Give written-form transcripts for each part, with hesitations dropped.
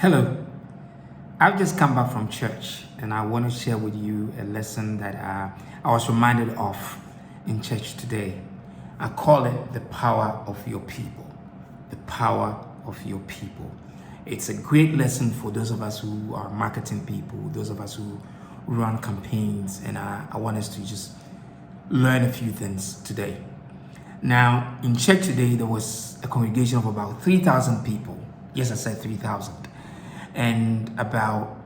Hello, I've just come back from church and I want to share with you a lesson that I was reminded of in church today. I call it the power of your people. The power of your people. It's a great lesson for those of us who are marketing people, those of us who run campaigns, and I want us to just learn a few things today. Now, in church today, there was a congregation of about 3,000 people. Yes, I said 3,000. And about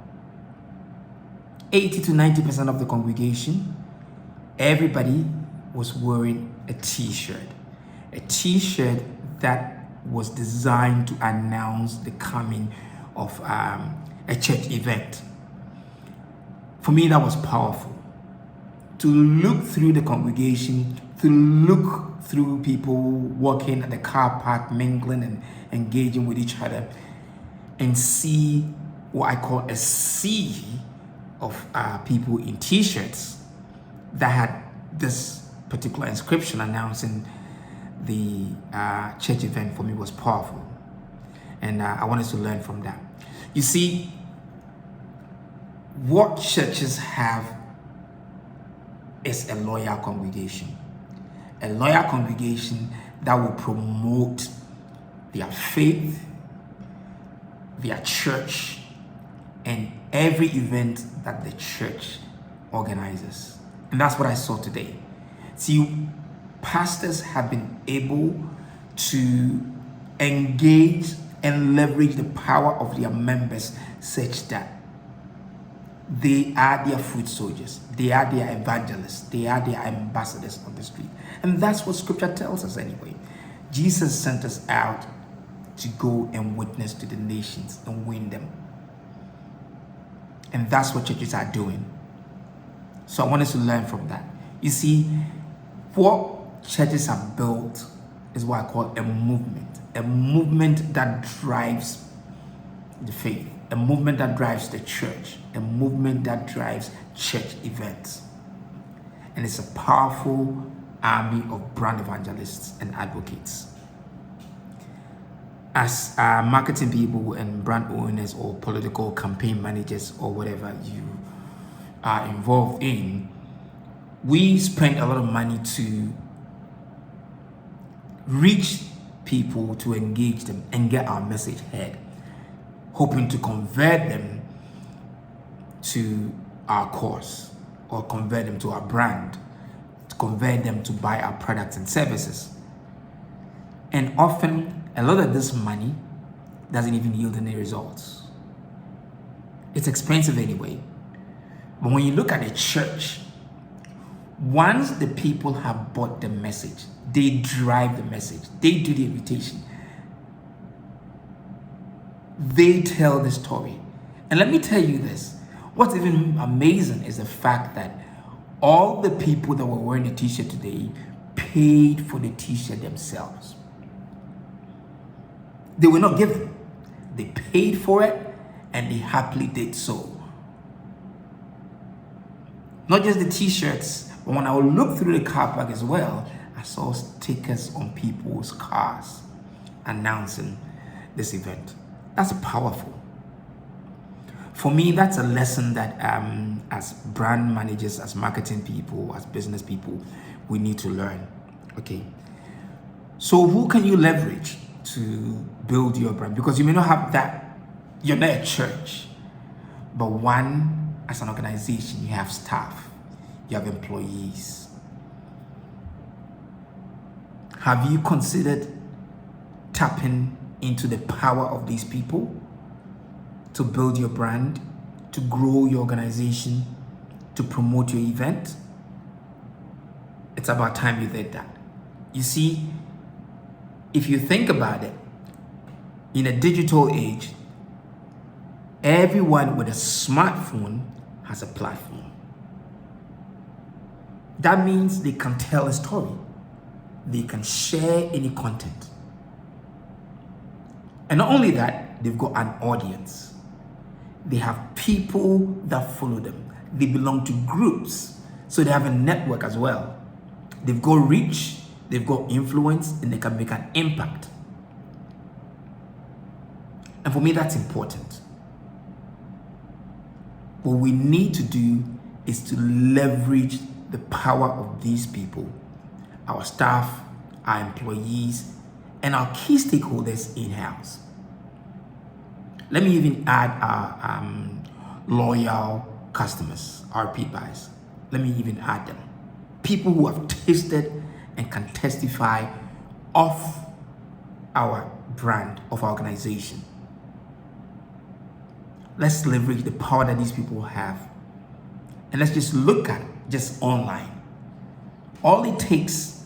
80 to 90% of the congregation, everybody was wearing a t-shirt that was designed to announce the coming of a church event. For me, that was powerful. To look through the congregation, to look through people walking at the car park, mingling and engaging with each other, and see what I call a sea of people in t-shirts that had this particular inscription announcing the church event, for me was powerful. And I wanted to learn from that. You see, what churches have is a loyal congregation. A loyal congregation that will promote their faith, their church, and every event that the church organizes. And that's what I saw today. See, pastors have been able to engage and leverage the power of their members such that they are their foot soldiers, they are their evangelists, they are their ambassadors on the street. And that's what scripture tells us anyway. Jesus sent us out to go and witness to the nations and win them. And that's what churches are doing. So I want us to learn from that. You see, what churches are built is what I call a movement that drives the faith, a movement that drives the church, a movement that drives church events. And it's a powerful army of brand evangelists and advocates. As marketing people and brand owners or political campaign managers or whatever you are involved in, we spend a lot of money to reach people, to engage them and get our message heard, hoping to convert them to our cause or convert them to our brand, to convert them to buy our products and services. And often, a lot of this money doesn't even yield any results. It's expensive anyway. But when you look at a church, once the people have bought the message, they drive the message, they do the invitation, they tell the story. And let me tell you this, what's even amazing is the fact that all the people that were wearing the t-shirt today paid for the t-shirt themselves. They were not given. They paid for it and they happily did so. Not just the t-shirts, but when I would look through the car park as well, I saw stickers on people's cars announcing this event. That's powerful. For me, that's a lesson that as brand managers, as marketing people, as business people, we need to learn. Okay. So who can you leverage to build your brand? Because you may not have that, you're not a church, but one, as an organization, you have staff, you have employees. Have you considered tapping into the power of these people to build your brand, to grow your organization, to promote your event? It's about time you did that. You see, if you think about it, in a digital age, everyone with a smartphone has a platform. That means they can tell a story. They can share any content. And not only that, they've got an audience. They have people that follow them. They belong to groups. So they have a network as well. They've got reach, they've got influence, and they can make an impact. And for me, that's important. What we need to do is to leverage the power of these people, our staff, our employees, and our key stakeholders in-house. Let me even add our loyal customers, our repeat buyers. Let me even add them. People who have tasted and can testify of our brand, of our organization. Let's leverage the power that these people have. And let's just look at just online. All it takes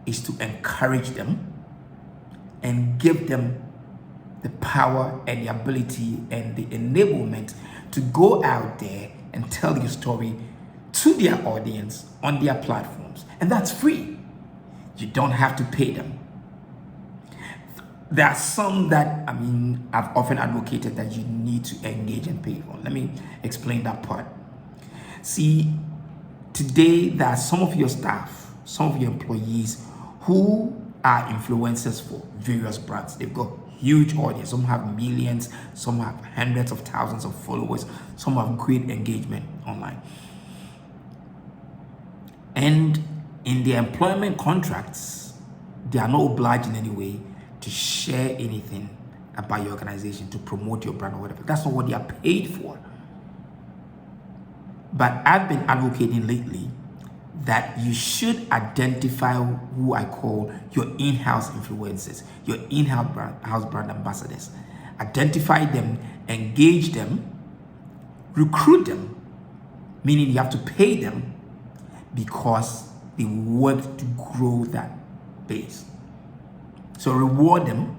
is to encourage them and give them the power and the ability and the enablement to go out there and tell your story to their audience on their platforms. And that's free. You don't have to pay them. There are some that, I've often advocated that you need to engage and pay for. Let me explain that part. See, today there are some of your staff, some of your employees who are influencers for various brands. They've got huge audience. Some have millions, some have hundreds of thousands of followers, some have great engagement online. And in their employment contracts, they are not obliged in any way to share anything about your organization, to promote your brand or whatever. That's not what they are paid for. But I've been advocating lately that you should identify who I call your in-house influencers, your in-house brand ambassadors. Identify them, engage them, recruit them, meaning you have to pay them because they work to grow that base. So reward them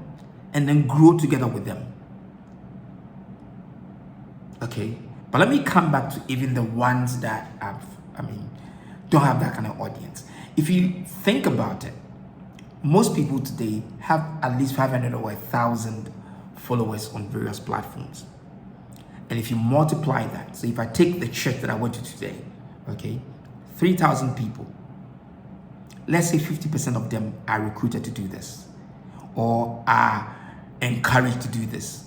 and then grow together with them. Okay, but let me come back to even the ones that don't have that kind of audience. If you think about it, most people today have at least 500 or 1,000 followers on various platforms. And if you multiply that, so if I take the church that I went to today, okay, 3,000 people, let's say 50% of them are recruited to do this or are encouraged to do this.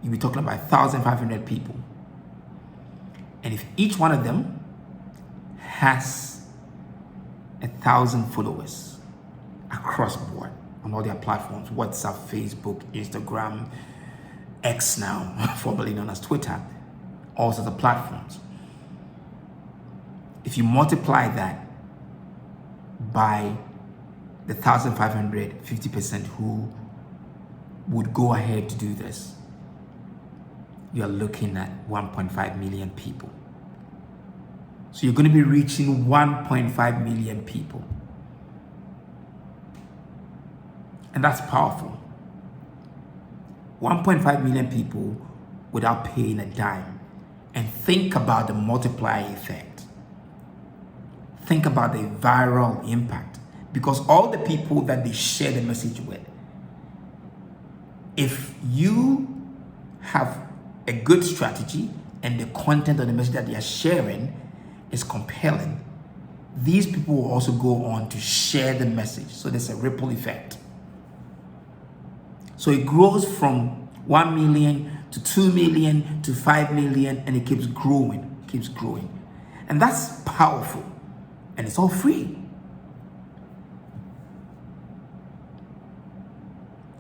You'll be talking about 1,500 people. And if each one of them has 1,000 followers across board on all their platforms, WhatsApp, Facebook, Instagram, X now, formerly known as Twitter, all sorts of platforms. If you multiply that by the 1,500, 50% who would go ahead to do this, you're looking at 1.5 million people. So you're going to be reaching 1.5 million people. And that's powerful. 1.5 million people without paying a dime. And think about the multiplier effect. Think about the viral impact. Because all the people that they share the message with, if you have a good strategy and the content of the message that they are sharing is compelling, these people will also go on to share the message. So there's a ripple effect. So it grows from 1 million to 2 million to 5 million, and it keeps growing. And that's powerful. And it's all free.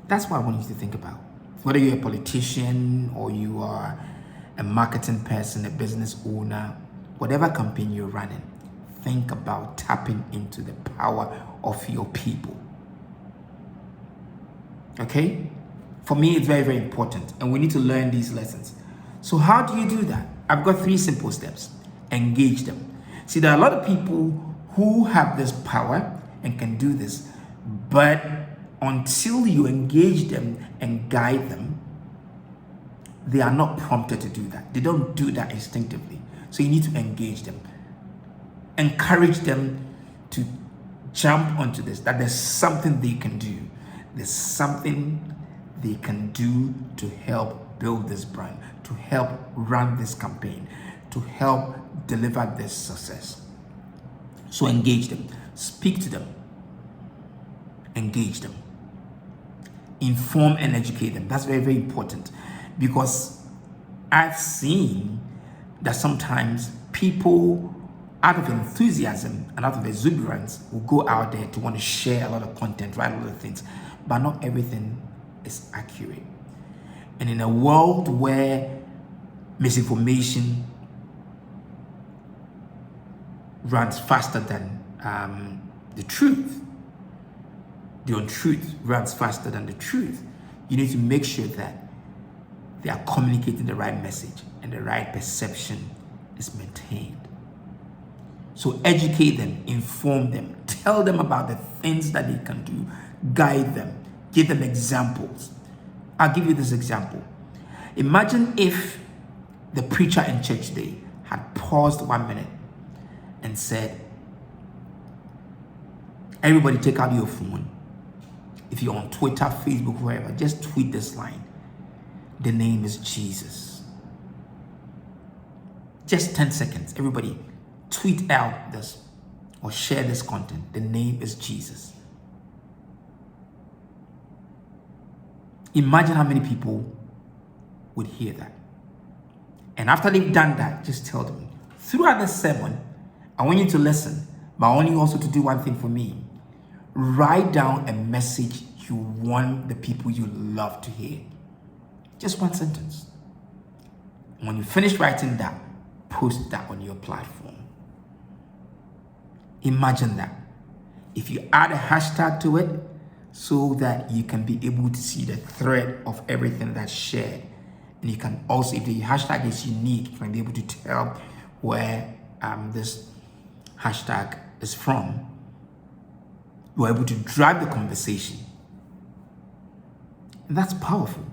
That's what I want you to think about. Whether you're a politician or you are a marketing person, a business owner, whatever campaign you're running, think about tapping into the power of your people. Okay? For me, it's very, very important, and we need to learn these lessons. So how do you do that? I've got 3 simple steps. Engage them. See, there are a lot of people who have this power and can do this, but until you engage them and guide them, they are not prompted to do that. They don't do that instinctively. So you need to engage them. Encourage them to jump onto this, that there's something they can do. There's something they can do to help build this brand, to help run this campaign, to help deliver this success. So engage them. Speak to them. Engage them. Inform and educate them. That's very, very important. because I've seen that sometimes people, out of enthusiasm and out of exuberance, will go out there to want to share a lot of content, write a lot of things, but not everything is accurate. And in a world where misinformation runs faster than the truth, the untruth runs faster than the truth, you need to make sure that they are communicating the right message and the right perception is maintained. So educate them, inform them, tell them about the things that they can do, guide them, give them examples. I'll give you this example. Imagine if the preacher in church today had paused 1 minute and said, everybody take out your phone. If you're on Twitter, Facebook, wherever, just tweet this line. The name is Jesus. Just 10 seconds. Everybody tweet out this or share this content. The name is Jesus. Imagine how many people would hear that. And after they've done that, just tell them, throughout the sermon, I want you to listen, but I want you also to do one thing for me. Write down a message you want the people you love to hear. Just one sentence. When you finish writing that, post that on your platform. Imagine that. If you add a hashtag to it, so that you can be able to see the thread of everything that's shared. And you can also, if the hashtag is unique, you can be able to tell where this hashtag is from. You're able to drive the conversation. And that's powerful.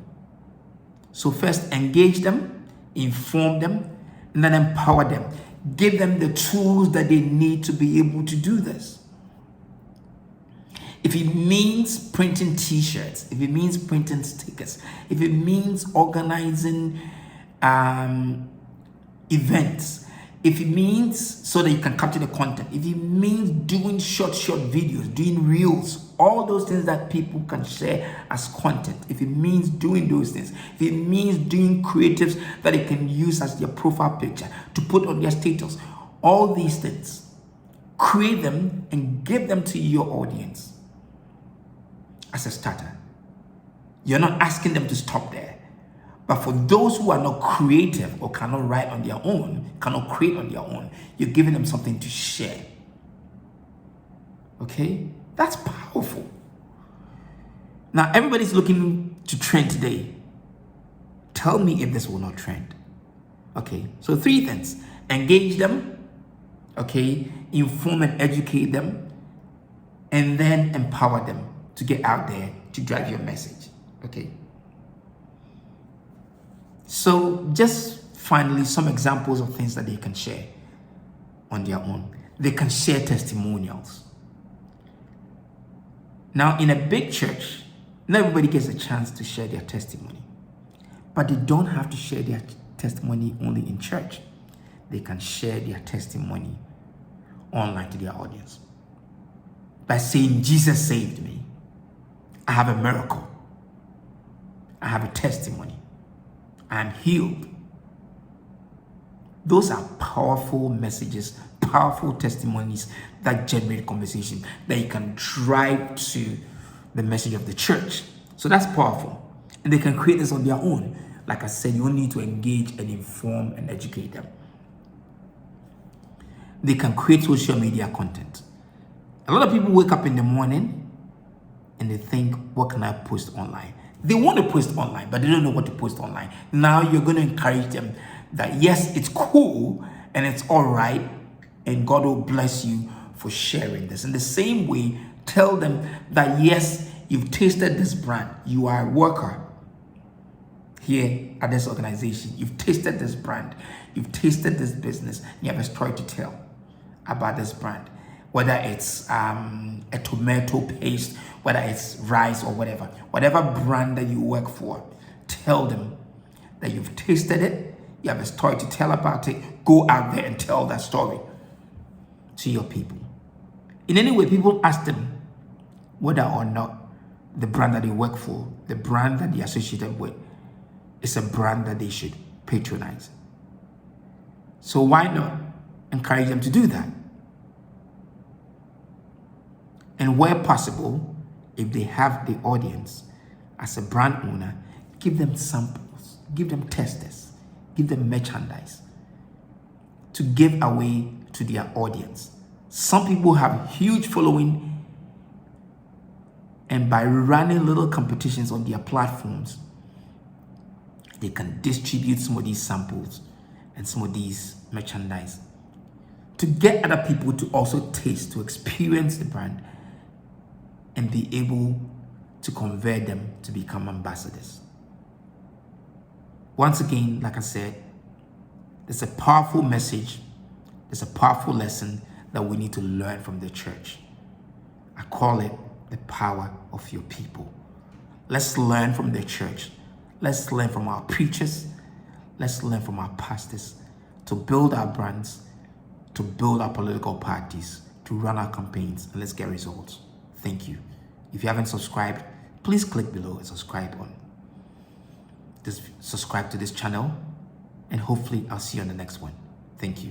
So first, engage them, inform them, and then empower them. Give them the tools that they need to be able to do this. If it means printing t-shirts, if it means printing stickers, if it means organizing events, if it means so that you can capture the content, if it means doing short videos, doing reels, all those things that people can share as content, if it means doing those things, if it means doing creatives that they can use as their profile picture to put on their status, all these things, create them and give them to your audience as a starter. You're not asking them to stop there. But for those who are not creative or cannot write on their own, cannot create on their own, you're giving them something to share. Okay? That's powerful. Now, everybody's looking to trend today. Tell me if this will not trend. Okay? So 3 things. Engage them. Okay? Inform and educate them. And then empower them to get out there to drive your message. Okay? So just finally, some examples of things that they can share on their own. They can share testimonials. Now, in a big church, not everybody gets a chance to share their testimony. But they don't have to share their testimony only in church. They can share their testimony online to their audience. By saying, Jesus saved me. I have a miracle. I have a testimony. I'm healed. Those are powerful messages, powerful testimonies that generate conversation that you can drive to the message of the church. So that's powerful. And they can create this on their own. Like I said, you only need to engage and inform and educate them. They can create social media content. A lot of people wake up in the morning and they think, what can I post online? They want to post online, but they don't know what to post online. Now you're going to encourage them that yes, it's cool and it's all right, and God will bless you for sharing this. In the same way, tell them that yes, you've tasted this brand. You are a worker here at this organization. You've tasted this brand. You've tasted this business. You have a story to tell about this brand. Whether it's a tomato paste, whether it's rice or whatever brand that you work for, tell them that you've tasted it, you have a story to tell about it. Go out there and tell that story to your people. In any way, people ask them whether or not the brand that they work for, the brand that they are associated with, is a brand that they should patronize. So why not encourage them to do that? And where possible, if they have the audience, as a brand owner, give them samples, give them testers, give them merchandise to give away to their audience. Some people have huge following, and by running little competitions on their platforms, they can distribute some of these samples and some of these merchandise to get other people to also taste, to experience the brand, and be able to convert them to become ambassadors. Once again, like I said, there's a powerful message, there's a powerful lesson that we need to learn from the church. I call it the power of your people. Let's learn from the church. Let's learn from our preachers. Let's learn from our pastors to build our brands, to build our political parties, to run our campaigns, and let's get results. Thank you. If you haven't subscribed, please click below and subscribe to this channel, and hopefully I'll see you on the next one. Thank you.